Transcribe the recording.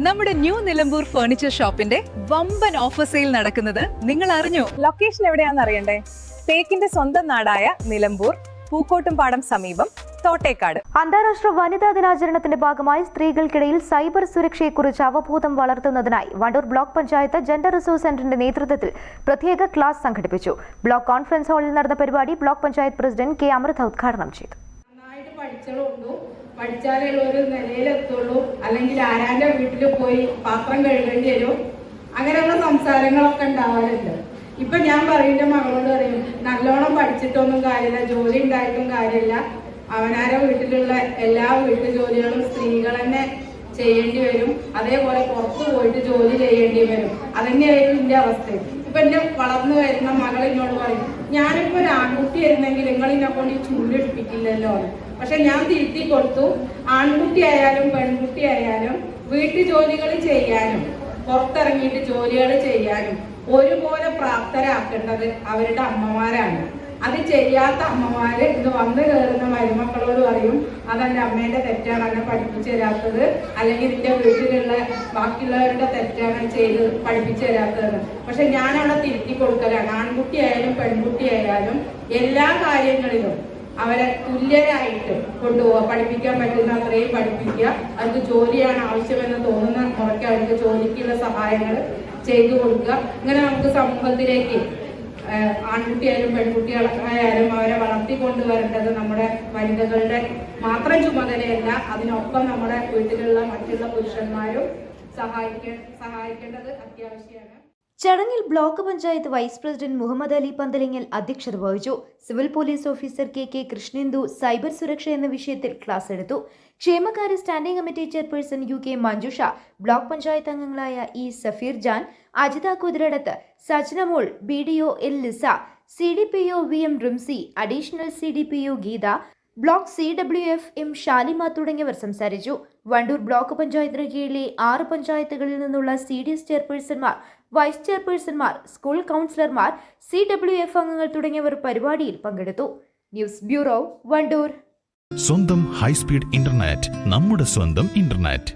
നമ്മുടെ new Nilambur furniture ഷോപ്പിന്റെ വമ്പൻ ഓഫർ സെയിൽ നടക്കുന്നത് നിങ്ങൾ അറിഞ്ഞോ? ലൊക്കേഷൻ എവിടെയാണെന്ന് അറിയണ്ടേ? തേക്കിന്റെ സ്വന്തം നാടായ നിലമ്പൂർ, പൂക്കോട്ടുംപാടം സമീപം, തോട്ടേക്കാട്. അന്താരാഷ്ട്ര വനിതാ ദിനാചരണത്തിന്റെ ഭാഗമായി സ്ത്രീകൾക്കിടയിൽ സൈബർ സുരക്ഷയെക്കുറിച്ച് അവബോധം വളർത്തുന്നതിനായി Wandoor block panchayat gender resource സെന്ററിന്റെ നേതൃത്വത്തിൽ പ്രത്യേക ക്ലാസ് സംഘടിപ്പിച്ചു. ബ്ലോക്ക് കോൺഫറൻസ് ഹാളിൽ നടന്ന പരിപാടി block panchayat president K Amrutha ഉദ്ഘാടനം ചെയ്തു. പഠിച്ചാലുള്ള ഒരു നിലയിലെത്തുള്ളൂ, അല്ലെങ്കിൽ ആരാന്റെ വീട്ടിൽ പോയി പാത്രം കഴുകേണ്ടി വരും, അങ്ങനെയുള്ള സംസാരങ്ങളൊക്കെ ഉണ്ടാവാറുണ്ട്. ഇപ്പൊ ഞാൻ പറയുന്ന മകളോട് പറയും, നല്ലോണം പഠിച്ചിട്ടൊന്നും കാര്യമില്ല, ജോലി ഉണ്ടായിട്ടും കാര്യമില്ല, അവനാരെ വീട്ടിലുള്ള എല്ലാ വീട്ടു ജോലികളും സ്ത്രീകൾ തന്നെ ചെയ്യേണ്ടി വരും, അതേപോലെ പുറത്തു പോയിട്ട് ജോലി ചെയ്യേണ്ടി വരും. അതന്നെയായിരുന്നു എന്റെ അവസ്ഥ. ഇപ്പൊ എന്റെ വളർന്നു വരുന്ന മകൾ എന്നോട് പറയും, ഞാനിപ്പോ ഒരു ആൺകുട്ടി ആയിരുന്നെങ്കിൽ നിങ്ങളിനെ കൊണ്ട് ഈ ചൂടെടുപ്പിക്കില്ലല്ലോ. പക്ഷെ ഞാൻ തിരുത്തി കൊടുത്തു, ആൺകുട്ടി ആയാലും പെൺകുട്ടി ആയാലും വീട്ടു ജോലികൾ ചെയ്യാനും പുറത്തിറങ്ങിയിട്ട് ജോലികൾ ചെയ്യാനും ഒരുപോലെ പ്രാപ്തരാക്കേണ്ടത് അവരുടെ അമ്മമാരാണ്. അത് ചെയ്യാത്ത അമ്മമാര് ഇത് വന്നു കയറുന്ന മരുമക്കളോട് പറയും, അതെന്റെ അമ്മേന്റെ തെറ്റാണ് എന്നെ പഠിപ്പിച്ചു തരാത്തത്, അല്ലെങ്കിൽ എന്റെ വീട്ടിലുള്ള ബാക്കിയുള്ളവരുടെ തെറ്റാണ് ചെയ്ത് പഠിപ്പിച്ചു തരാത്തത്. പക്ഷെ ഞാൻ അവിടെ തിരുത്തി കൊടുക്കലാണ്. ആൺകുട്ടി ആയാലും പെൺകുട്ടി ആയാലും എല്ലാ കാര്യങ്ങളിലും അവരെ തുല്യരായിട്ട് കൊണ്ടുപോവുക, പഠിപ്പിക്കാൻ പറ്റുന്ന അത്രയും പഠിപ്പിക്കുക. അവർക്ക് ജോലിയാണ് ആവശ്യമെന്ന് തോന്നുന്ന മുറയ്ക്ക് അവർക്ക് ജോലിക്കുള്ള സഹായങ്ങൾ ചെയ്തു കൊടുക്കുക. ഇങ്ങനെ നമുക്ക് സമൂഹത്തിലേക്ക് ആൺകുട്ടിയായാലും പെൺകുട്ടികളായാലും അവരെ വളർത്തിക്കൊണ്ടുവരേണ്ടത് നമ്മുടെ വനിതകളുടെ മാത്രം ചുമതലയല്ല, അതിനൊപ്പം നമ്മുടെ വീട്ടിലുള്ള മറ്റുള്ള പുരുഷന്മാരും സഹായിക്കേണ്ടത് അത്യാവശ്യമാണ്. ചടങ്ങിൽ block panchayat vice president Muhammad Ali Panthalingal അധ്യക്ഷത വഹിച്ചു. Civil police officer K Krishnendu cyber സുരക്ഷ എന്ന വിഷയത്തിൽ ക്ലാസ് എടുത്തു. ക്ഷേമകാര്യ standing committee chairperson UK Manjusha, block panchayat അംഗങ്ങളായ E Safeer Jan, Ajitha Kuthiradath, Sajnamol, BDO L Lisa, CDPO VM Rimsi, additional CDPO Geetha, block CWF M Shalima തുടങ്ങിയവർ സംസാരിച്ചു. വണ്ടൂർ ബ്ലോക്ക് പഞ്ചായത്തിന് കീഴിലെ 6 പഞ്ചായത്തുകളിൽ നിന്നുള്ള CDS ചെയർപേഴ്സൺമാർ, വൈസ് ചെയർപേഴ്സൺമാർ, സ്കൂൾ കൗൺസിലർമാർ, CWF അംഗങ്ങൾ തുടങ്ങിയവർ പരിപാടിയിൽ പങ്കെടുത്തു. News bureau, Wandoor. സ്വന്തം ഹൈസ്പീഡ് ഇന്റർനെറ്റ്, നമ്മുടെ സ്വന്തം ഇന്റർനെറ്റ്.